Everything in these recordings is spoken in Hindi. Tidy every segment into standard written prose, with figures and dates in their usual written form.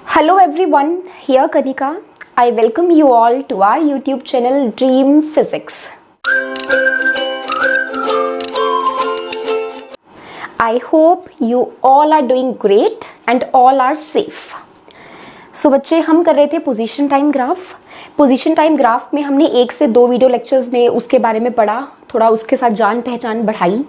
Hello everyone, here Kanika. I welcome you all to our YouTube channel Dream Physics. I hope you all are doing great and all are safe. So बच्चे हम कर रहे थे position time graph. Position time graph में हमने 1 से 2 वीडियो लेक्चर्स में उसके बारे में पढ़ा, थोड़ा उसके साथ जान पहचान बढ़ाई।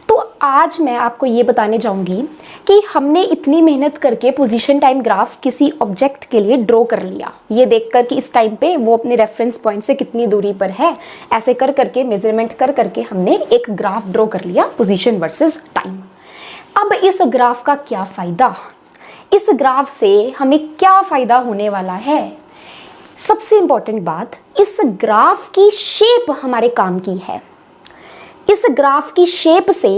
तो आज मैं आपको ये बताने जाऊंगी कि हमने इतनी मेहनत करके पोजीशन टाइम ग्राफ किसी ऑब्जेक्ट के लिए ड्रॉ कर लिया, ये देखकर कि इस टाइम पे वो अपने रेफरेंस पॉइंट से कितनी दूरी पर है। ऐसे कर करके मेजरमेंट कर करके हमने एक ग्राफ ड्रॉ कर लिया, पोजीशन वर्सेस टाइम। अब इस ग्राफ का क्या फ़ायदा, इस ग्राफ से हमें क्या फ़ायदा होने वाला है। सबसे इम्पोर्टेंट बात, इस ग्राफ की शेप हमारे काम की है। इस ग्राफ की शेप से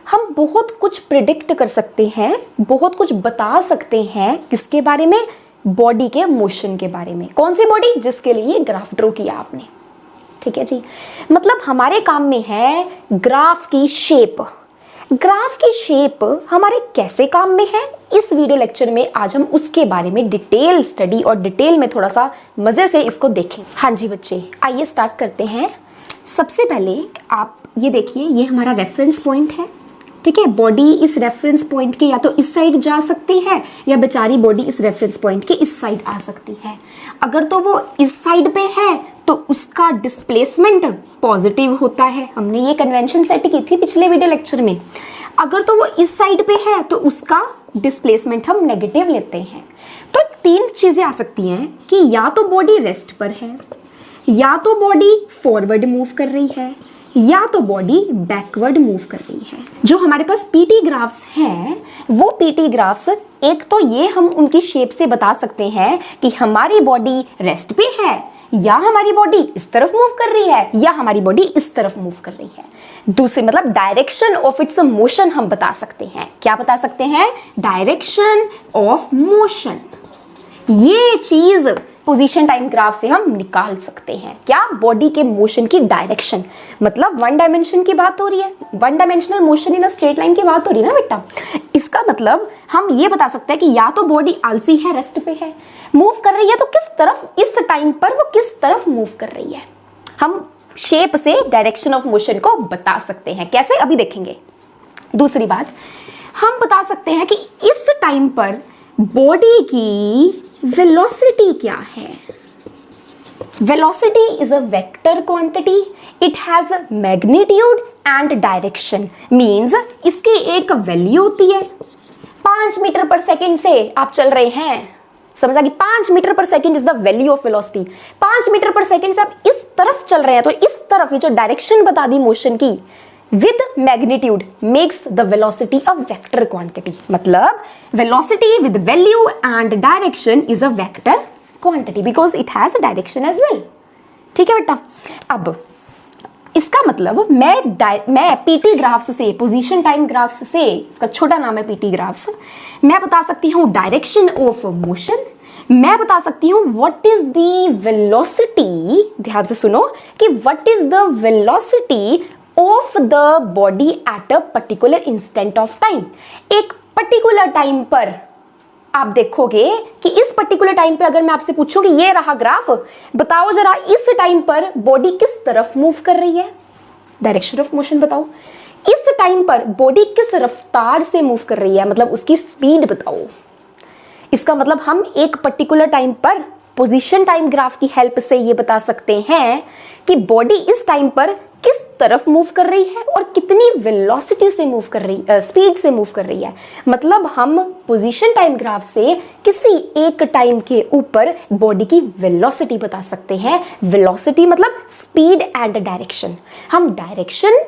हम बहुत कुछ प्रिडिक्ट कर सकते हैं, बहुत कुछ बता सकते हैं। किसके बारे में? बॉडी के मोशन के बारे में। कौन सी बॉडी? जिसके लिए ये ग्राफ ड्रॉ किया आपने। ठीक है जी, मतलब हमारे काम में है ग्राफ की शेप। ग्राफ की शेप हमारे कैसे काम में है, इस वीडियो लेक्चर में आज हम उसके बारे में डिटेल स्टडी और डिटेल में थोड़ा सा मजे से इसको देखें। हाँ जी बच्चे, आइए स्टार्ट करते हैं। सबसे पहले आप ये देखिए, ये हमारा रेफरेंस पॉइंट है। ठीक है, बॉडी इस रेफरेंस पॉइंट के या तो इस साइड जा सकती है या बेचारी बॉडी इस रेफरेंस पॉइंट के इस साइड आ सकती है। अगर तो वो इस साइड पे है तो उसका डिस्प्लेसमेंट पॉजिटिव होता है। हमने ये कन्वेंशन सेट की थी पिछले वीडियो लेक्चर में। अगर तो वो इस साइड पे है तो उसका डिस्प्लेसमेंट हम नेगेटिव लेते हैं। तो 3 चीजें आ सकती हैं कि या तो बॉडी रेस्ट पर है, या तो बॉडी फॉरवर्ड मूव कर रही है, या तो बॉडी बैकवर्ड मूव कर रही है। जो हमारे पास पीटी ग्राफ्स हैं, वो पीटी ग्राफ्स एक तो ये हम उनकी शेप से बता सकते हैं कि हमारी बॉडी रेस्ट पे है, या हमारी बॉडी इस तरफ मूव कर रही है, या हमारी बॉडी इस तरफ मूव कर रही है। दूसरे मतलब डायरेक्शन ऑफ इट्स मोशन हम बता सकते हैं। क्या बता सकते हैं? Direction of motion. ये चीज पोजीशन टाइम ग्राफ से हम निकाल सकते हैं। क्या? बॉडी के मोशन की डायरेक्शन। मतलब 1 डायमेंशन की बात हो रही है, 1 dimensional motion in a straight line की बात हो रही है ना बेटा। इसका मतलब हम ये बता सकते हैं कि या तो बॉडी आलसी है, रेस्ट पे है, मूव कर रही है, तो किस तरफ, इस टाइम पर वो किस तरफ मूव कर रही है। हम शेप से डायरेक्शन ऑफ मोशन को बता सकते हैं। कैसे? अभी देखेंगे। दूसरी बात, हम बता सकते हैं कि इस टाइम पर बॉडी की वेलोसिटी क्या है। Velocity is a vector quantity, it has magnitude and direction. Means इसकी एक वैल्यू होती है। 5 मीटर पर सेकेंड से आप चल रहे हैं, समझ आ गई? 5 metre per second is the value of velocity. 5 metre per second से आप इस तरफ चल रहे हैं, तो इस तरफ ये जो डायरेक्शन बता दी मोशन की with magnitude makes the velocity a vector quantity। मतलब velocity with value and direction is a vector quantity because it has a direction as well। ठीक है बेटा। अब इसका मतलब मैं पीटी ग्राफ्स से, पोजीशन टाइम ग्राफ्स से, इसका छोटा नाम है पीटी ग्राफ्स, मैं बता सकती हूँ डायरेक्शन ऑफ मोशन। मैं बता सकती हूँ व्हाट इज द वेलोसिटी, ध्यान से सुनो, कि what is the velocity of the body at a particular instant of time. एक पर्टिकुलर टाइम पर आप देखोगे कि इस पर्टिकुलर टाइम पे अगर मैं आपसे पूछूं कि ये रहा ग्राफ, बताओ जरा इस टाइम पर बॉडी किस तरफ मूव कर रही है। डायरेक्शन ऑफ मोशन बताओ। इस टाइम पर बॉडी किस रफ्तार से मूव कर रही है, मतलब उसकी स्पीड बताओ। इसका मतलब हम एक पर्टिकुलर टाइम पर पोजीशन टाइम ग्राफ की हेल्प से ये बता सकते हैं कि बॉडी इस टाइम पर किस तरफ मूव कर रही है और कितनी वेलोसिटी से मूव कर रही, स्पीड से मूव कर रही है। मतलब हम पोजीशन टाइम ग्राफ से किसी एक टाइम के ऊपर बॉडी की वेलोसिटी बता सकते हैं। वेलोसिटी मतलब स्पीड एंड डायरेक्शन। हम डायरेक्शन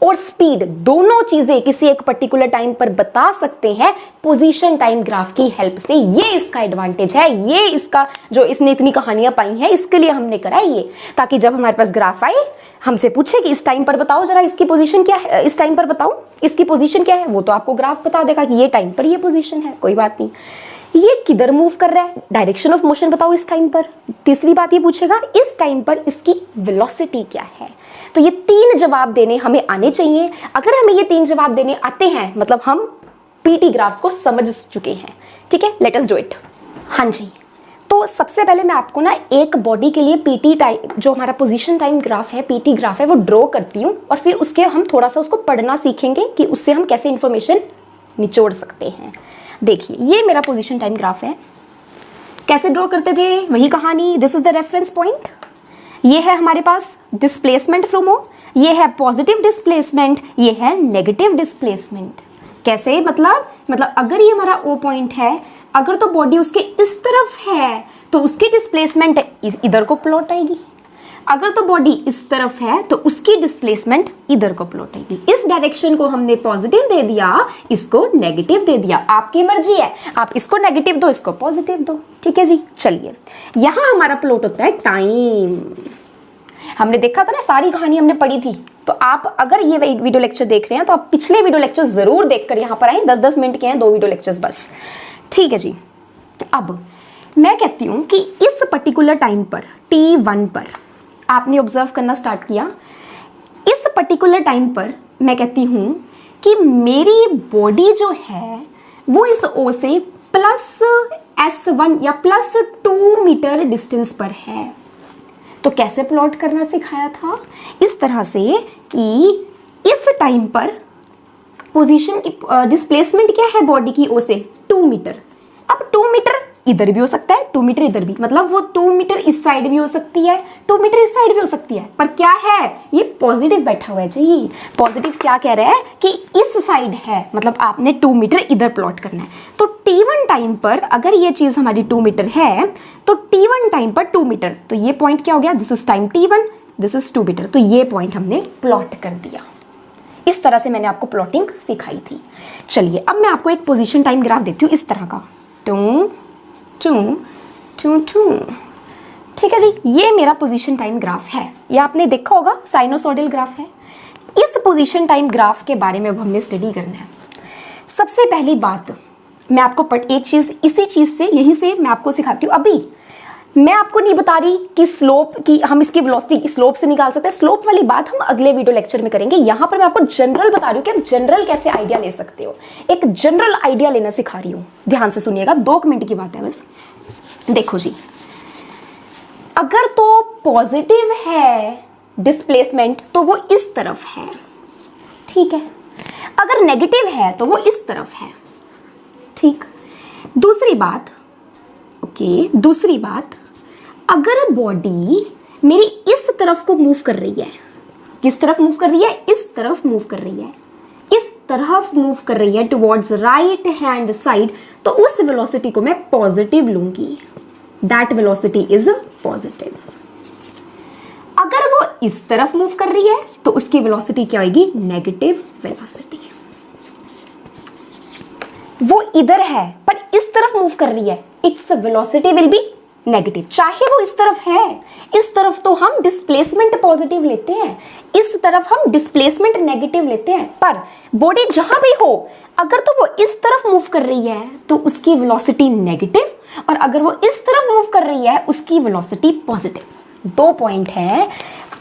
और स्पीड दोनों चीजें किसी एक पर्टिकुलर टाइम पर बता सकते हैं पोजीशन टाइम ग्राफ की हेल्प से। ये इसका एडवांटेज है, ये इसका जो इसने इतनी कहानियां पाई हैं, इसके लिए हमने करा ये, ताकि जब हमारे पास ग्राफ आए हमसे पूछे कि इस टाइम पर बताओ जरा इसकी पोजीशन क्या है, इस टाइम पर बताओ इसकी पोजीशन क्या है, वो तो आपको ग्राफ बता देगा कि ये टाइम पर ये पोजीशन है, कोई बात नहीं। ये किधर मूव कर रहा है, डायरेक्शन ऑफ मोशन बताओ इस टाइम पर। तीसरी बात ये पूछेगा इस टाइम पर इसकी वेलोसिटी क्या है। तो ये 3 जवाब देने हमें आने चाहिए। अगर हमें ये 3 जवाब देने आते हैं मतलब हम पीटी ग्राफ्स को समझ चुके हैं। ठीक है, लेट अस डू इट। हाँ जी, तो सबसे पहले मैं आपको ना एक बॉडी के लिए पीटी टाइम, जो हमारा पोजीशन टाइम ग्राफ है, पीटी ग्राफ है, वो ड्रॉ करती हूँ और फिर उसके हम थोड़ा सा उसको पढ़ना सीखेंगे कि उससे हम कैसे इंफॉर्मेशन निचोड़ सकते हैं। देखिए ये मेरा पोजीशन टाइम ग्राफ है। कैसे ड्रॉ करते थे वही कहानी, this is the reference point. ये है हमारे पास डिस्प्लेसमेंट फ्रॉम ओ, ये है पॉजिटिव डिस्प्लेसमेंट, ये है नेगेटिव डिस्प्लेसमेंट। कैसे मतलब अगर ये हमारा ओ पॉइंट है, अगर तो बॉडी उसके इस तरफ है तो उसकी डिस्प्लेसमेंट इधर को प्लॉट आएगी, अगर तो बॉडी इस तरफ है तो उसकी डिस्प्लेसमेंट इधर को प्लॉट आएगी। इस डायरेक्शन को हमने पॉजिटिव दे दिया, इसको नेगेटिव दे दिया, आपकी मर्जी है, आप इसको नेगेटिव दो, इसको पॉजिटिव दो। ठीक है जी, चलिए यहां हमारा प्लॉट होता है टाइम। हमने देखा था ना, सारी कहानी हमने पढ़ी थी, तो आप अगर ये वीडियो लेक्चर देख रहे हैं तो आप पिछले वीडियो लेक्चर जरूर देखकर यहां पर आए। 10-10 मिनट के हैं 2 वीडियो लेक्चर्स बस। ठीक है जी, अब मैं कहती हूं कि इस पर्टिकुलर टाइम पर T1 पर आपने ऑब्जर्व करना स्टार्ट किया। इस पर्टिकुलर टाइम पर मैं कहती हूं कि मेरी बॉडी जो है वो इस O से +S1 या +2 मीटर डिस्टेंस पर है। तो कैसे प्लॉट करना सिखाया था? इस तरह से कि इस टाइम पर पोजीशन की डिस्प्लेसमेंट क्या है बॉडी की O से 2 मीटर। अब 2 मीटर इधर भी हो सकता है, 2 मीटर इधर भी, मतलब वो 2 मीटर इस साइड भी हो सकती है, 2 मीटर इस साइड भी हो सकती है, पर क्या है, ये पॉजिटिव बैठा हुआ है जी। पॉजिटिव क्या कह रहा है कि इस साइड है, मतलब आपने 2 मीटर इधर प्लॉट करना है। तो T1 टाइम पर अगर ये चीज हमारी 2 मीटर है तो T1 टाइम पर 2 मीटर, तो ये पॉइंट क्या हो गया, this is time T1, this is 2 metre, तो ये पॉइंट हमने प्लॉट कर दिया। इस तरह से मैंने आपको प्लॉटिंग सिखाई थी। चलिए अब मैं आपको एक पोजीशन टाइम ग्राफ देती हूँ इस तरह का, 2 2 2 2। ठीक है जी, ये मेरा पोजीशन टाइम ग्राफ है, ये आपने देखा होगा, साइनोसॉइडल ग्राफ है। इस पोजीशन टाइम ग्राफ के बारे में अब हमने स्टडी करना है। सबसे पहली बात मैं आपको एक चीज, इसी चीज से, यहीं से मैं आपको सिखाती हूँ। अभी मैं आपको नहीं बता रही कि स्लोप की हम इसकी वेलोसिटी स्लोप से निकाल सकते हैं, स्लोप वाली बात हम अगले वीडियो लेक्चर में करेंगे। यहां पर मैं आपको जनरल बता रही हूँ कि आप जनरल कैसे आइडिया ले सकते हो, एक जनरल आइडिया लेना सिखा रही हूँ। ध्यान से सुनिएगा, 2 मिनट की बात है बस। देखो जी, अगर तो पॉजिटिव है डिस्प्लेसमेंट तो वो इस तरफ है, ठीक है, अगर नेगेटिव है तो वो इस तरफ है, ठीक। दूसरी बात, दूसरी बात, अगर बॉडी मेरी इस तरफ को मूव कर रही है, किस तरफ मूव कर रही है, इस तरफ मूव कर रही है, इस तरफ मूव कर रही है टुवर्ड्स राइट हैंड साइड, तो उस वेलोसिटी को मैं पॉजिटिव लूंगी, दैट वेलोसिटी इज पॉजिटिव। अगर वो इस तरफ मूव कर रही है तो उसकी वेलोसिटी क्या होगी, नेगेटिव वेलोसिटी। वो इधर है पर इस तरफ मूव कर रही है, its velocity will be negative. चाहे वो इस तरफ है, इस तरफ तो हम डिस्प्लेसमेंट पॉजिटिव लेते हैं, इस तरफ हम डिस्प्लेसमेंट नेगेटिव लेते हैं, पर बॉडी जहां भी हो अगर तो वो इस तरफ मूव कर रही है तो उसकी वेलोसिटी नेगेटिव, और अगर वो इस तरफ मूव कर रही है उसकी वेलोसिटी पॉजिटिव। 2 पॉइंट है,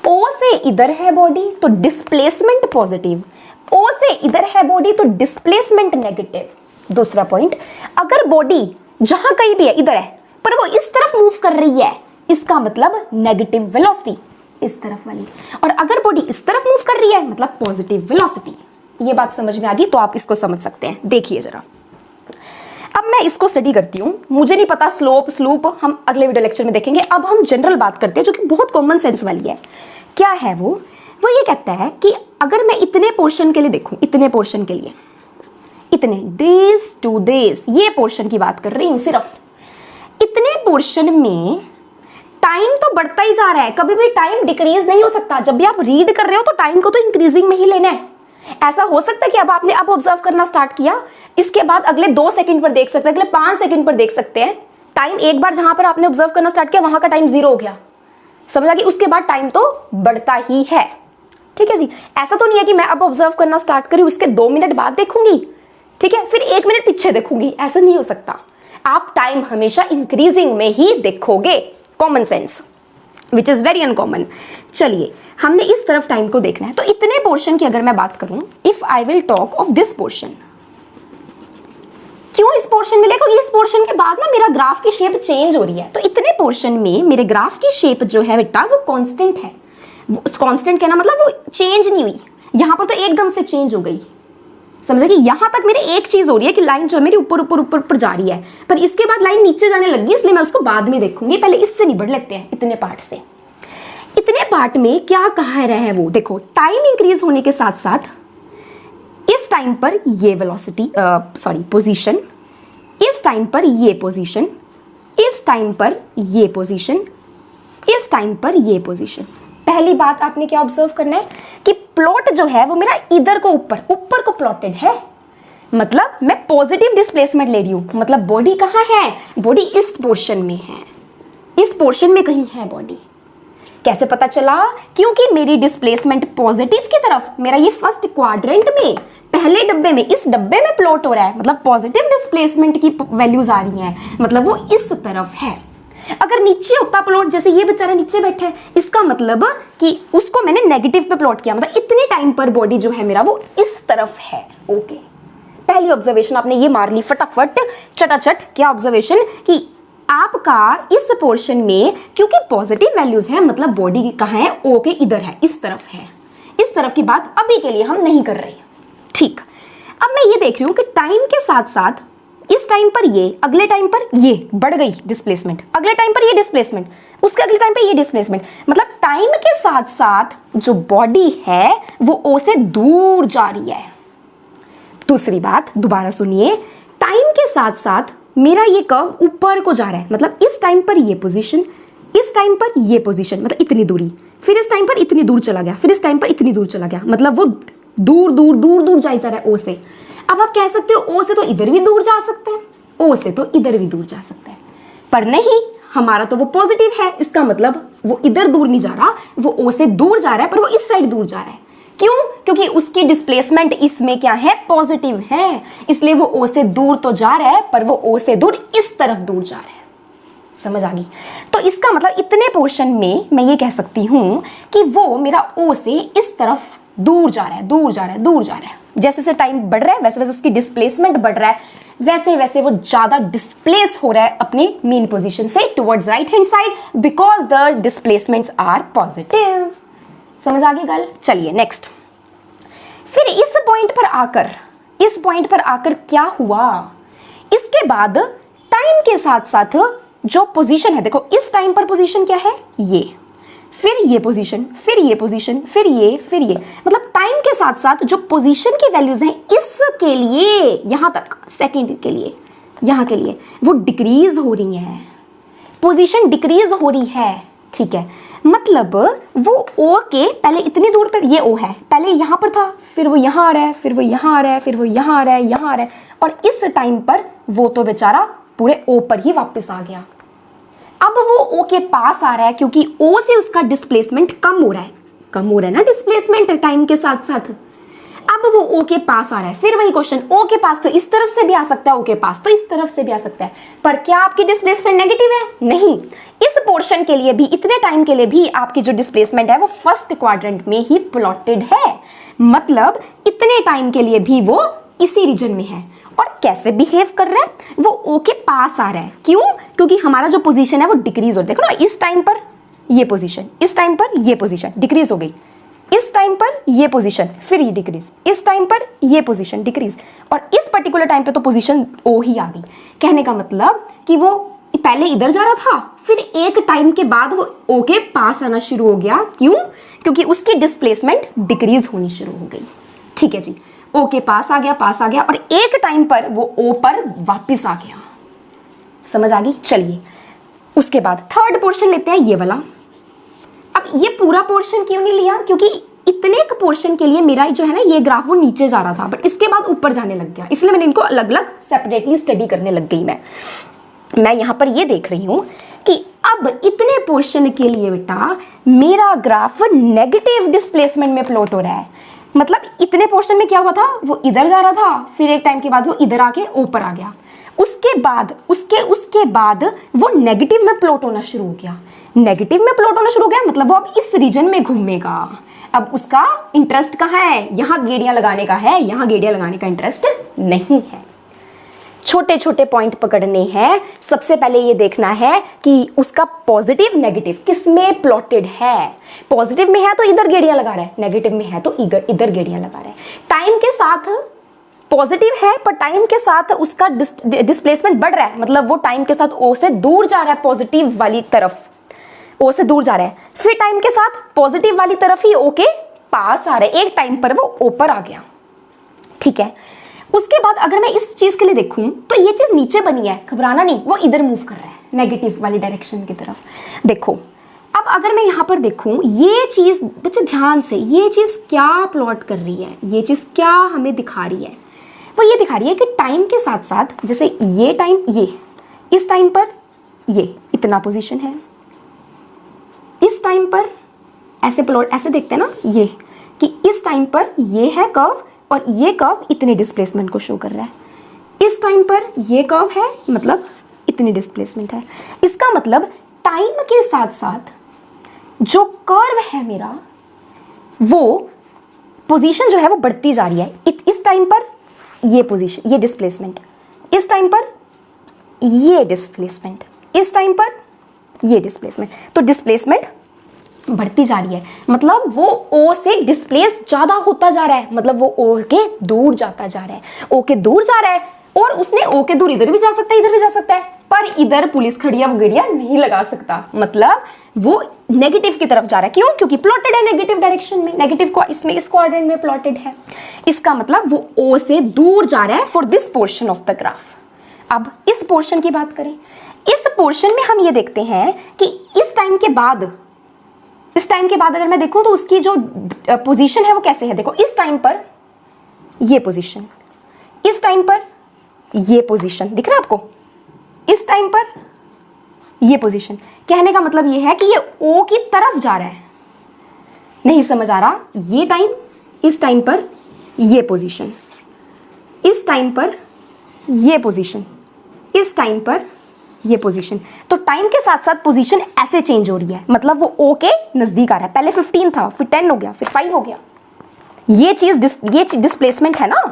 O से इधर है बॉडी तो डिस्प्लेसमेंट पॉजिटिव, O से इधर है बॉडी तो डिस्प्लेसमेंट नेगेटिव। दूसरा पॉइंट, अगर बॉडी जहां कहीं भी है, इधर है पर वो इस तरफ मूव कर रही है, इसका मतलब नेगेटिव वेलोसिटी इस तरफ वाली, और अगर बॉडी इस तरफ मूव कर रही है मतलब पॉजिटिव वेलोसिटी। ये बात समझ में आ गई तो आप इसको समझ सकते हैं। देखिए जरा, अब मैं इसको स्टडी करती हूँ, मुझे नहीं पता स्लोप हम अगले वीडियो लेक्चर में देखेंगे। अब हम जनरल बात करते हैं जो कि बहुत कॉमन सेंस वाली है। क्या है वो ये कहता है कि अगर मैं इतने पोर्शन के लिए देखूं, इतने पोर्शन के लिए, इतने डेज टू डेज, ये पोर्शन की बात कर रही हूं, सिर्फ इतने पोर्शन में टाइम तो बढ़ता ही जा रहा है, कभी भी टाइम डिक्रीज नहीं हो सकता। जब भी आप रीड कर रहे हो तो टाइम को तो इंक्रीजिंग में ही लेना है। ऐसा हो सकता है कि अब आपने अब ऑब्जर्व करना स्टार्ट किया, इसके बाद अगले 2 सेकंड पर देख सकते हैं, अगले 5 सेकंड पर देख सकते हैं। टाइम एक बार जहां पर आपने ऑब्जर्व करना स्टार्ट किया वहां का टाइम 0 हो गया, समझ आ गई। उसके बाद टाइम तो बढ़ता ही है, ठीक है जी। ऐसा तो नहीं है कि मैं अब ऑब्जर्व करना स्टार्ट करी उसके 2 मिनट बाद देखूंगी, ठीक है, फिर 1 मिनट पीछे देखूंगी, ऐसा नहीं हो सकता। आप टाइम हमेशा इंक्रीजिंग में ही देखोगे, common sense which is very uncommon. चलिए, हमने इस तरफ टाइम को देखना है, तो इतने पोर्शन की अगर मैं बात करूं, if I will talk of this portion, क्यों इस पोर्शन में लिया, क्योंकि इस पोर्शन के बाद ना मेरा ग्राफ की शेप चेंज हो रही है। तो इतने पोर्शन में मेरे ग्राफ की शेप जो है बेटा वो कांस्टेंट है। कांस्टेंट कहना मतलब वो चेंज नहीं हुई, यहां पर तो एकदम से चेंज हो गई। समझा कि यहां तक मेरी एक चीज हो रही है कि लाइन जो मेरी ऊपर ऊपर ऊपर ऊपर जा रही है, पर इसके बाद लाइन नीचे जाने लगी, इसलिए मैं उसको बाद में देखूंगी, पहले इससे निबड़ लेते हैं इतने पार्ट से। इतने पार्ट में क्या कहा रहा है वो देखो, टाइम इंक्रीज होने के साथ साथ इस टाइम पर ये वेलोसिटी पोजीशन, इस टाइम पर ये पोजीशन, इस टाइम पर ये पोजीशन, इस टाइम पर ये पोजीशन। पहली बात आपने क्या ऑब्जर्व करना है कि प्लॉट जो है वो मेरा इधर को ऊपर ऊपर को प्लॉटेड है, मतलब मैं पॉजिटिव डिस्प्लेसमेंट ले रही हूं। मतलब बॉडी कहां है, बॉडी इस पोर्शन में है, इस पोर्शन में कहीं है बॉडी। कैसे पता चला, क्योंकि मेरी डिस्प्लेसमेंट पॉजिटिव की तरफ, मेरा ये फर्स्ट क्वाड्रेंट में पहले डब्बे में, इस डब्बे में प्लॉट हो रहा है, मतलब पॉजिटिव डिस्प्लेसमेंट की वैल्यूज आ रही हैं, मतलब वो इस तरफ है। अगर नीचे होता प्लॉट, जैसे ये बेचारा नीचे बैठा है, इसका मतलब कि उसको मैंने नेगेटिव पे प्लॉट किया, मतलब इतने टाइम पर बॉडी जो है मेरा वो इस तरफ है। ओके, पहली ऑब्जर्वेशन आपने ये मार ली फटाफट चटाचट। क्या ऑब्जर्वेशन कि आपका इस पोर्शन में क्योंकि पॉजिटिव वैल्यूज है, मतलब बॉडी कहाँ है, ओ के इधर है, इस तरफ है। इस तरफ की बात अभी के लिए हम नहीं कर रहे। ठीक, अब मैं ये देख रही हूं कि टाइम के साथ साथ इस टाइम पर ये, अगले टाइम पर ये बढ़ गई डिस्प्लेसमेंट, अगले टाइम पर ये डिस्प्लेसमेंट, उसके अगले टाइम पे ये डिस्प्लेसमेंट, मतलब टाइम के साथ साथ जो बॉडी है वो ओ से दूर जा रही है। दूसरी बात दोबारा सुनिए, टाइम के साथ साथ मेरा ये कर्व ऊपर को जा रहा है, मतलब इस टाइम पर ये पोजीशन, इस टाइम पर ये पोजीशन, मतलब इतनी दूरी, फिर इस टाइम पर इतनी दूर चला गया, फिर इस टाइम पर इतनी दूर चला गया, मतलब वो दूर दूर दूर दूर जा रहा है ओ से। अब आप कह सकते हो ओ से तो इधर भी दूर जा सकते हैं, ओ से तो इधर भी दूर जा सकते हैं, पर नहीं, हमारा तो वो पॉजिटिव है, इसका मतलब वो इधर दूर नहीं जा रहा, वो ओ से दूर जा रहा है, पर वो इस साइड दूर जा रहा है। क्यों? क्योंकि उसकी डिस्प्लेसमेंट इसमें क्या है, पॉजिटिव है, इसलिए वो ओ से दूर तो जा रहा है, पर वो ओ से दूर इस तरफ दूर जा रहा है। समझ आ गई? तो इसका मतलब इतने पोर्शन में मैं ये कह सकती हूं कि वो मेरा ओ से इस तरफ दूर जा रहा है, दूर जा रहा है, दूर जा रहा है। जैसे जैसे टाइम बढ़ रहा है वैसे वैसे उसकी डिस्प्लेसमेंट बढ़ रहा है, वैसे वैसे वो ज्यादा डिस्प्लेस हो रहा है अपने मेन पोजीशन से towards right hand side, because the displacements are positive. समझ आ गई गल? चलिए नेक्स्ट। फिर इस पॉइंट पर आकर क्या हुआ, इसके बाद टाइम के साथ साथ जो पोजीशन है, देखो इस टाइम पर पोजीशन क्या है, ये, फिर ये पोजीशन, फिर ये पोजीशन, फिर ये, मतलब टाइम के साथ साथ जो पोजीशन की वैल्यूज हैं इसके लिए, यहां तक सेकंड के लिए, यहां के लिए वो डिक्रीज हो रही है, पोजीशन डिक्रीज हो रही है। ठीक है, मतलब वो ओ के पहले इतनी दूर पर, ये ओ है, पहले यहां पर था, फिर वो यहां आ रहा है, फिर वो यहां आ रहा है, फिर वो यहां आ रहा है, यहां आ रहा है, और इस टाइम पर वो तो बेचारा पूरे ओ पर ही वापस आ गया। अब वो ओ के पास आ रहा है क्योंकि ओ से उसका डिस्प्लेसमेंट कम हो रहा है ना डिस्प्लेसमेंट टाइम के साथ साथ। अब वो ओ के पास आ रहा है, फिर वही क्वेश्चन, ओ के पास तो इस तरफ से भी आ सकता है, ओ के पास तो इस तरफ से भी आ सकता है, पर क्या आपकी डिस्प्लेसमेंट नेगेटिव है? नहीं, इस पोर्शन के लिए भी, इतने टाइम के लिए भी आपकी जो डिस्प्लेसमेंट है वो फर्स्ट क्वाड्रेंट में ही प्लॉटेड है, मतलब इतने टाइम के लिए भी वो इसी रीजन में है। और कैसे बिहेव कर रहा है, वो ओ के पास आ रहा है, क्यों? क्योंकि हमारा जो पोजीशन है वो डिक्रीज हो रहा है। देखो ना, इस टाइम पर ये पोजीशन, इस टाइम पर ये पोजीशन डिक्रीज हो गई, इस टाइम पर ये पोजीशन, फिर ये डिक्रीज, इस टाइम पर ये पोजीशन डिक्रीज, और इस पर्टिकुलर टाइम पे तो पोजीशन ओ ही आ गई। कहने का मतलब कि वो पहले इधर जा रहा था, फिर एक टाइम के बाद वो ओ के पास आना शुरू हो गया। क्यों? क्योंकि उसकी डिस्प्लेसमेंट डिक्रीज होनी शुरू हो गई। ठीक है जी, ओ के पास आ गया, और एक टाइम पर वो ओ पर वापस आ गया। समझ आ गई? चलिए उसके बाद थर्ड पोर्शन लेते हैं, ये वाला। अब ये पूरा पोर्शन क्यों नहीं लिया? क्योंकि इतने एक पोर्शन के लिए मेरा जो है ना ये ग्राफ वो नीचे जा रहा था, बट इसके बाद ऊपर जाने लग गया, इसलिए मैंने इनको अलग अलग सेपरेटली स्टडी करने लग गई। मैं यहां पर ये देख रही हूं कि अब इतने पोर्शन के लिए बेटा मेरा ग्राफ नेगेटिव डिस्प्लेसमेंट में प्लॉट हो रहा है। मतलब इतने पोर्शन में क्या हुआ था, वो इधर जा रहा था, फिर एक टाइम के बाद वो इधर आके ऊपर आ गया, उसके बाद वो नेगेटिव में प्लॉट होना शुरू हो गया। नेगेटिव में प्लॉट होना शुरू हो गया मतलब वो अब इस रीजन में घूमेगा। अब उसका इंटरेस्ट कहाँ है? यहाँ गेड़ियां लगाने का है, यहाँ गेड़ियां लगाने का इंटरेस्ट नहीं है। छोटे छोटे पॉइंट पकड़ने हैं। सबसे पहले ये देखना है कि उसका पॉजिटिव नेगेटिव किस में प्लॉटेड है। पॉजिटिव में है तो इधर गेड़ियां लगा रहा है, नेगेटिव में है तो इधर गेड़ियां लगा रहा है। टाइम के साथ पॉजिटिव है पर टाइम के साथ उसका डिस्प्लेसमेंट बढ़ रहा है, मतलब वो टाइम के साथ ओ से दूर जा रहा है, पॉजिटिव वाली तरफ ओ से दूर जा रहा है। फिर टाइम के साथ पॉजिटिव वाली तरफ ही ओ के पास आ रहा है, एक टाइम पर वो ओ पर आ गया, ठीक है। उसके बाद अगर मैं इस चीज के लिए देखूं तो ये चीज नीचे बनी है, घबराना नहीं, वो इधर मूव कर रहा है नेगेटिव वाली डायरेक्शन की तरफ। देखो अब अगर मैं यहां पर देखूं ये चीज, बच्चे ध्यान से, ये चीज क्या प्लॉट कर रही है, ये चीज क्या हमें दिखा रही है, वो ये दिखा रही है कि टाइम के साथ साथ जैसे ये टाइम, ये इस टाइम पर ये इतना पोजीशन है, इस टाइम पर ऐसे प्लॉट ऐसे देखते हैं ना ये कि इस टाइम पर ये है कर्व और ये कर्व इतने डिस्प्लेसमेंट को शो कर रहा है, इस टाइम पर ये कर्व है मतलब इतनी डिस्प्लेसमेंट है। इसका मतलब टाइम के साथ साथ जो कर्व है मेरा वो पोजीशन जो है वो बढ़ती जा रही है। इस टाइम पर ये पोजीशन, ये डिस्प्लेसमेंट, इस टाइम पर ये डिस्प्लेसमेंट, इस टाइम पर ये डिस्प्लेसमेंट, तो डिस्प्लेसमेंट बढ़ती जा रही है, मतलब वो ओ से डिस्प्लेस ज्यादा होता जा रहा है, मतलब वो ओ के दूर जाता जा रहा है, ओ के दूर जा रहा है। और उसने ओ के दूर इधर भी जा सकता है, इधर भी जा सकता है, पर इधर पुलिस खड़ी है वो गेड़िया नहीं लगा सकता, मतलब वो नेगेटिव की तरफ जा रहा है। क्यों? क्योंकि प्लॉटेड है नेगेटिव डायरेक्शन में, नेगेटिव को इसमें इस क्वाड्रेंट में प्लॉटेड है। इसका मतलब वो ओ से दूर जा रहा है for this portion of the graph. अब इस पोर्शन की बात करें, इस पोर्शन में हम ये देखते हैं कि इस टाइम के बाद अगर मैं देखूं तो उसकी जो पोजीशन है वो कैसे है। देखो इस टाइम पर ये पोजीशन, इस टाइम पर ये पोजीशन दिख रहा है आपको, इस टाइम पर ये पोजीशन। कहने का मतलब ये है कि ये ओ की तरफ जा रहा है। नहीं समझ आ रहा? ये टाइम, इस टाइम पर ये पोजीशन, इस टाइम पर ये पोजीशन, इस टाइम पर ये पोजीशन। तो टाइम के साथ साथ पोजीशन ऐसे चेंज हो रही है, मतलब वो ओ के नजदीक आ रहा है। पहले 15 था, फिर 10 हो गया, फिर 5 हो गया। ये डिस्प्लेसमेंट है ना,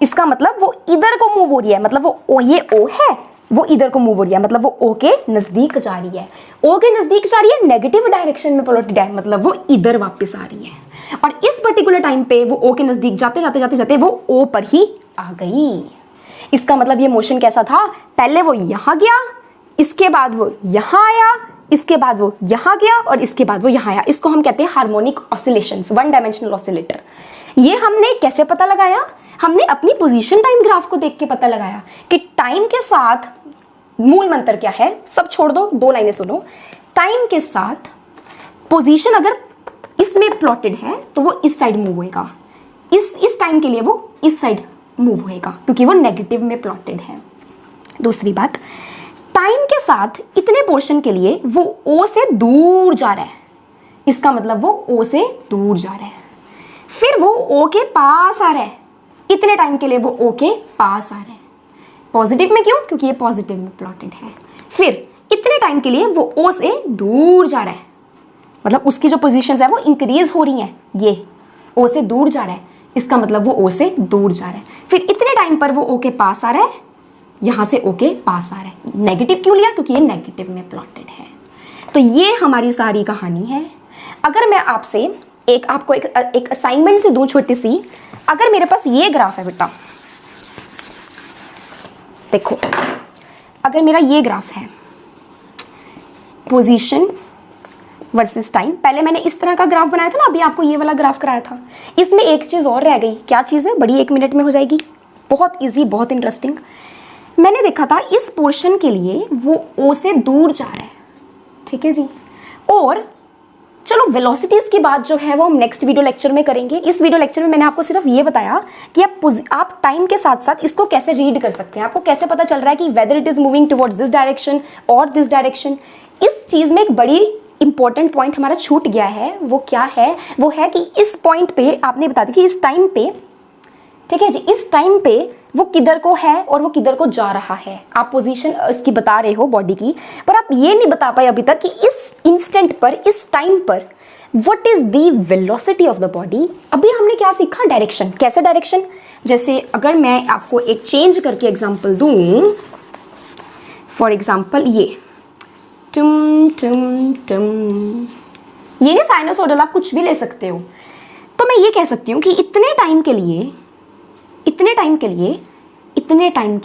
इसका मतलब वो इधर को मूव हो रही है, मतलब वो ये ओ है वो इधर को मूव हो रही है, मतलब वो ओ के नजदीक जा रही है। ओ के नजदीक जा रही है, नेगेटिव डायरेक्शन में प्लॉटेड है, मतलब वो इधर वापस आ रही है। और इस पर्टिकुलर टाइम पे वो ओ के नजदीक जाते जाते जाते जाते वो ओ पर ही आ गई। इसका मतलब ये मोशन कैसा था, पहले वो यहां गया, इसके बाद वो यहां आया, इसके बाद वो यहां गया और इसके बाद वो यहां आया। इसको हम कहते हैं harmonic oscillations, one dimensional oscillator. ये हमने कैसे पता लगाया? हमने अपनी पोजीशन टाइम ग्राफ को देख के पता लगाया कि टाइम के साथ मूल मंत्र क्या है, सब छोड़ दो, 2 लाइनें सुनो। टाइम के साथ पोजीशन अगर इसमें प्लॉटेड है तो वो इस साइड मूव होएगा, इस टाइम के लिए वो इस साइड मूव होएगा क्योंकि वो नेगेटिव में प्लॉटेड है। दूसरी बात, टाइम के साथ इतने पोर्शन के लिए वो ओ से दूर जा रहा है, इसका मतलब वो ओ से दूर जा रहा है। फिर वो ओ के पास आ रहा है, इतने टाइम के लिए वो ओ के पास आ रहा है। पॉजिटिव में क्यों? क्योंकि ये पॉजिटिव में प्लॉटेड है। फिर इतने टाइम के लिए वो ओ से दूर जा रहा है, मतलब उसकी जो पोजीशंस है वो इंक्रीज हो रही हैं, ये ओ से दूर जा रहा है, इसका मतलब वो ओ से दूर जा रहा है। फिर इतने टाइम पर वो ओ के पास आ रहा है, यहां से ओ के पास आ रहा है। नेगेटिव क्यों लिया? क्योंकि ये नेगेटिव में प्लॉटेड है। तो ये हमारी सारी कहानी है। अगर मैं आपसे आपको एक असाइनमेंट से दूं छोटी सी, अगर मेरे पास ये ग्राफ है बेटा, देखो अगर मेरा ये ग्राफ है पोजीशन वर्सेस टाइम, पहले मैंने इस तरह का ग्राफ बनाया था ना, अभी आपको ये वाला ग्राफ कराया था। इसमें एक चीज और रह गई, क्या चीज है? बड़ी 1 मिनट में हो जाएगी, बहुत इजी, बहुत इंटरेस्टिंग। मैंने देखा था इस पोर्शन के लिए वो ओ से दूर जा रहा है, ठीक है जी। और चलो वेलोसिटीज की बात जो है वो हम नेक्स्ट वीडियो लेक्चर में करेंगे। इस वीडियो लेक्चर में मैंने आपको सिर्फ ये बताया कि आप टाइम के साथ साथ इसको कैसे रीड कर सकते हैं, आपको कैसे पता चल रहा है कि whether it is moving towards this direction और दिस डायरेक्शन। इस चीज में एक बड़ी इंपॉर्टेंट पॉइंट हमारा छूट गया है, वो क्या है? वो है कि इस पॉइंट पे आपने बता दी कि इस टाइम पे, ठीक है जी, इस टाइम पे वो किधर को है और वो किधर को जा रहा है। आप पोजीशन इसकी बता रहे हो बॉडी की, पर आप ये नहीं बता पाए अभी तक कि इस इंस्टेंट पर, इस टाइम पर what is the velocity of the body. अभी हमने क्या सीखा, डायरेक्शन। कैसे डायरेक्शन, जैसे अगर मैं आपको एक चेंज करके एग्जांपल दूं, फॉर एग्जांपल ये टम टम टम, ये नहीं साइनोसॉइडल, आप कुछ भी ले सकते हो। तो मैं ये कह सकती हूँ कि इतने टाइम के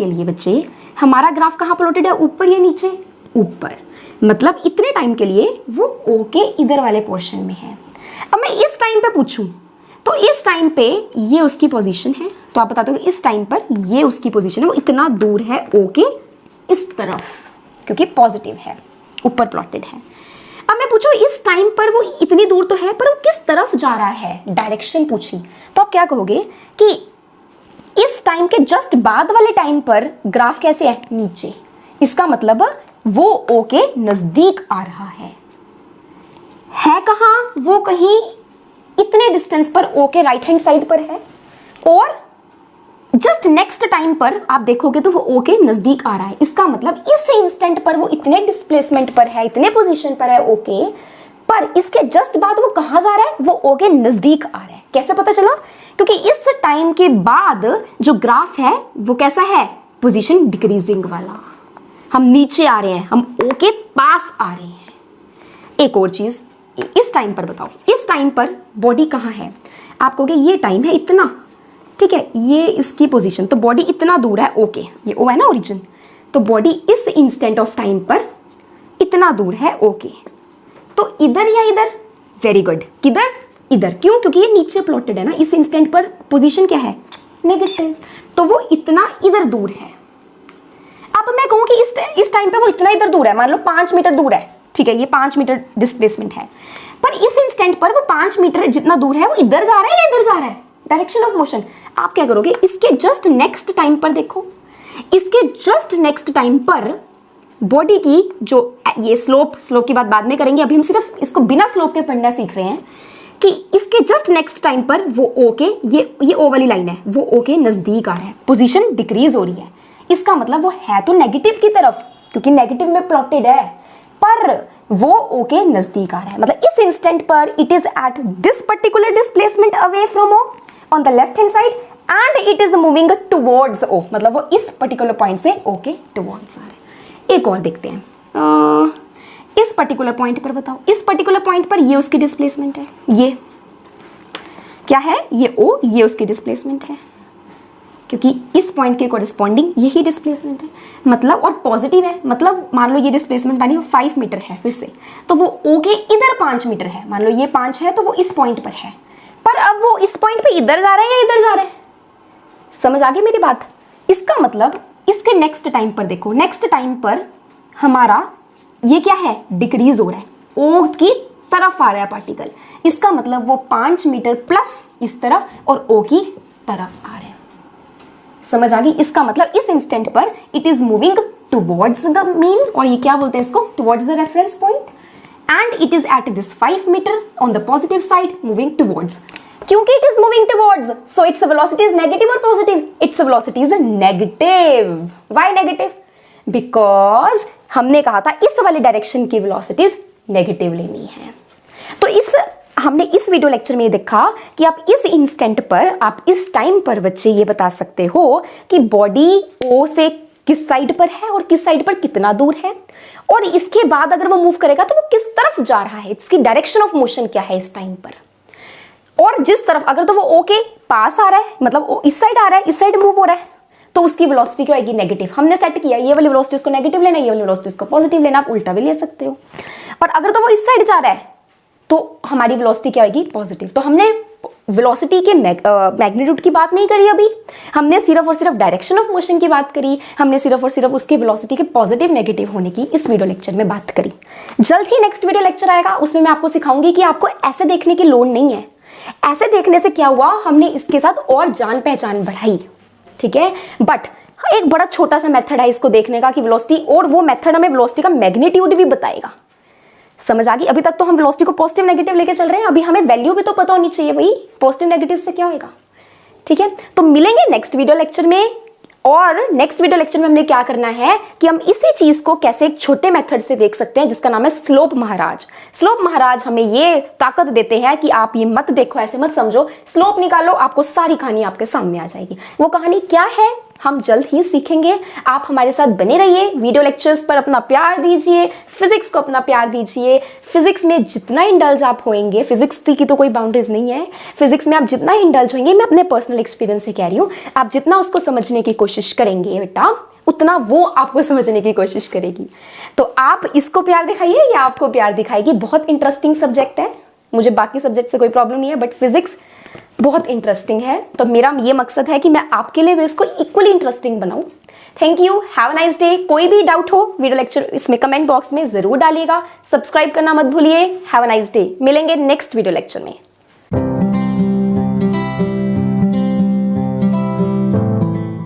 लिए बच्चे हमारा ग्राफ कहाँ प्लॉटेड है, ऊपर या नीचे, ऊपर। मतलब इतने टाइम के लिए वो ओ के इधर वाले पोर्शन में है। अब मैं इस टाइम पे पूछूं तो इस टाइम पे ये उसकी पोजीशन है, तो आप बता दो इस टाइम पर ये उसकी पोजीशन है, वो इतना दूर है ओ के इस तरफ, क्योंकि पॉजिटिव है, ऊपर प्लॉटेड है। अब मैं पूछूं इस टाइम पर वो इतनी दूर तो है, पर वो किस तरफ जा रहा है, डायरेक्शन पूछी, तो आप क्या कहोगे कि इस टाइम के जस्ट बाद वाले टाइम पर ग्राफ कैसे है, नीचे। इसका मतलब वो ओ के नजदीक आ रहा है कहाँ, वो कहीं इतने डिस्टेंस पर ओ के राइट हैंड साइड पर है, और जस्ट नेक्स्ट टाइम पर आप देखोगे तो वो ओ के नजदीक आ रहा है। इसका मतलब इस इंस्टेंट पर वो इतने डिस्प्लेसमेंट पर है, इतने पोजीशन पर है ओ के, पर इसके जस्ट बाद वो कहां जा रहा है, वो ओ के नजदीक आ रहा है। कैसे पता चला, क्योंकि इस टाइम के बाद जो ग्राफ है वो कैसा है, पोजीशन डिक्रीजिंग वाला, हम नीचे आ रहे हैं, हम ओ के पास आ रहे हैं। एक और चीज, इस टाइम पर बताओ, इस टाइम पर बॉडी कहाँ है, आप कहोगे ये टाइम है इतना, ठीक है, ये इसकी पोजीशन, तो बॉडी इतना दूर है ओ के, ये ओ है ना ओरिजिन, तो बॉडी इस इंस्टेंट ऑफ टाइम पर इतना दूर है ओ के, तो इधर या इधर, वेरी गुड, किधर, इधर। क्यों, क्योंकि ये नीचे प्लॉटेड है ना, इस इंस्टेंट पर पोजीशन क्या है, नेगेटिव, तो वो इतना इधर दूर है। अब मैं कहूं कि इस टाइम पे वो इतना इधर दूर है, मान लो 5 मीटर दूर है, ठीक है, ये 5 मीटर डिस्प्लेसमेंट है, पर इस इंस्टेंट पर वो 5 मीटर जितना दूर है वो इधर जा रहा है या इधर जा रहा है, डायरेक्शन ऑफ मोशन। आप क्या करोगे, इसके जस्ट नेक्स्ट टाइम पर देखो, इसके जस्ट नेक्स्ट टाइम पर बॉडी की जो ये स्लोप की बात बाद में करेंगे, अभी हम सिर्फ इसको बिना स्लोप के पढ़ना सीख रहे हैं, कि इसके जस्ट नेक्स्ट टाइम पर वो ओ के, ये ओ वाली लाइन है, वो ओ के नजदीक आ रहा है, पोजीशन डिक्रीज हो रही है। इसका मतलब वो है तो नेगेटिव की तरफ, क्योंकि नेगेटिव में प्लॉटेड है, पर वो ओ के नजदीक आ रहा है। मतलब इस इंस्टेंट पर it is at this particular displacement away from O on the left hand side and it is moving towards O, मतलब वो इस पर्टिकुलर पॉइंट से ओ के टुवर्ड्स आ रहा है। एक और देखते हैं, इस पर्टिकुलर पॉइंट पर बताओ, इस पर्टिकुलर पॉइंट पर ये उसकी डिस्प्लेसमेंट है, ये क्या है, ये ओ, ये उसकी डिस्प्लेसमेंट है, क्योंकि इस पॉइंट के कोरिस्पॉन्डिंग यही डिस्प्लेसमेंट है, मतलब और पॉजिटिव है, मतलब मान लो ये डिस्प्लेसमेंट मानिए 5 मीटर है फिर से, तो वो ओ के इधर 5 मीटर है, मान लो ये 5 है तो वो इस पॉइंट पर है, पर अब वो इस पॉइंट पे इधर जा रहा है या इधर जा रहा है, समझ आ गई मेरी बात। इसका मतलब इसके नेक्स्ट टाइम पर देखो, नेक्स्ट टाइम पर हमारा ये क्या है, डिक्रीज हो रहा है, ओ की तरफ आ रहा है पार्टिकल, इसका मतलब वो 5 मीटर प्लस इस तरफ और ओ की तरफ आ रहा है, समझ आ गई। इसका मतलब इस इंस्टेंट पर it is moving towards the mean, और ये क्या बोलते हैं इसको, towards the reference point, and it is at this 5 metre on the positive side moving towards. क्योंकि it is moving towards, so its velocity is negative और positive, its velocity is negative. Why negative, because हमने कहा था इस वाले डायरेक्शन की वेलोसिटीज नेगेटिव लेनी है। तो हमने इस वीडियो लेक्चर में ये देखा कि आप इस इंस्टेंट पर, आप इस टाइम पर बच्चे ये बता सकते हो कि बॉडी ओ से किस साइड पर है और किस साइड पर कितना दूर है, और इसके बाद अगर वो मूव करेगा तो वो किस तरफ जा रहा है, इसकी डायरेक्शन ऑफ मोशन क्या है इस टाइम पर, और जिस तरफ अगर तो वो ओ के पास आ रहा है, मतलब वो इस साइड आ रहा है, इस साइड मूव हो रहा है, तो उसकी वेलोसिटी क्या आएगी, नेगेटिव। हमने सेट किया ये वाली वेलोसिटी उसको नेगेटिव लेना, ये वाली वेलोसिटी उसको पॉजिटिव लेना, आप उल्टा भी ले सकते हो। और अगर तो वो इस साइड जा रहा है तो हमारी वेलोसिटी क्या आएगी, पॉजिटिव। तो हमने वेलोसिटी के मैग्नीट्यूड की बात नहीं करी अभी, हमने सिर्फ और सिर्फ डायरेक्शन ऑफ मोशन की बात करी, हमने सिर्फ और सिर्फ उसकी वेलोसिटी के पॉजिटिव नेगेटिव होने की इस वीडियो लेक्चर में बात करी। जल्द ही नेक्स्ट वीडियो लेक्चर आएगा, उसमें मैं आपको सिखाऊंगी कि आपको ऐसे देखने की लोड नहीं है। ऐसे देखने से क्या हुआ, हमने इसके साथ और जान पहचान बढ़ाई, ठीक है। बट एक बड़ा छोटा सा मेथड है इसको देखने का कि वेलोसिटी, और वो मेथड हमें वेलोसिटी का मैग्नीट्यूड भी बताएगा। समझ आ गई। अभी तक तो हम वेलोसिटी को पॉजिटिव नेगेटिव लेके चल रहे हैं, अभी हमें वैल्यू भी तो पता होनी चाहिए भाई, पॉजिटिव नेगेटिव से क्या होगा, ठीक है। तो मिलेंगे नेक्स्ट वीडियो लेक्चर में। और नेक्स्ट वीडियो लेक्चर में हमने क्या करना है कि हम इसी चीज को कैसे एक छोटे मेथड से देख सकते हैं जिसका नाम है स्लोप महाराज। स्लोप महाराज हमें ये ताकत देते हैं कि आप ये मत देखो, ऐसे मत समझो, स्लोप निकालो, आपको सारी कहानी आपके सामने आ जाएगी। वो कहानी क्या है हम जल्द ही सीखेंगे। आप हमारे साथ बने रहिए, वीडियो लेक्चर्स पर अपना प्यार दीजिए, फिजिक्स को अपना प्यार दीजिए। फिजिक्स में जितना इंडल्ज आप होंगे, फिजिक्स की तो कोई बाउंड्रीज नहीं है, फिजिक्स में आप जितना इंडल्ज होंगे, मैं अपने पर्सनल एक्सपीरियंस से कह रही हूँ, आप जितना उसको समझने की कोशिश करेंगे बेटा उतना वो आपको समझने की कोशिश करेगी। तो आप इसको प्यार दिखाइए या आपको प्यार दिखाएगी। बहुत इंटरेस्टिंग सब्जेक्ट है, मुझे बाकी सब्जेक्ट से कोई प्रॉब्लम नहीं है, बट फिजिक्स बहुत इंटरेस्टिंग है। तो मेरा ये मकसद है कि मैं आपके लिए भी इसको इक्वली इंटरेस्टिंग बनाऊं। Thank you, have a nice day. कोई भी डाउट हो वीडियो लेक्चर इसमें कमेंट बॉक्स में जरूर डालिएगा। सब्सक्राइब करना मत भूलिए। Have a nice day. मिलेंगे नेक्स्ट वीडियो लेक्चर में।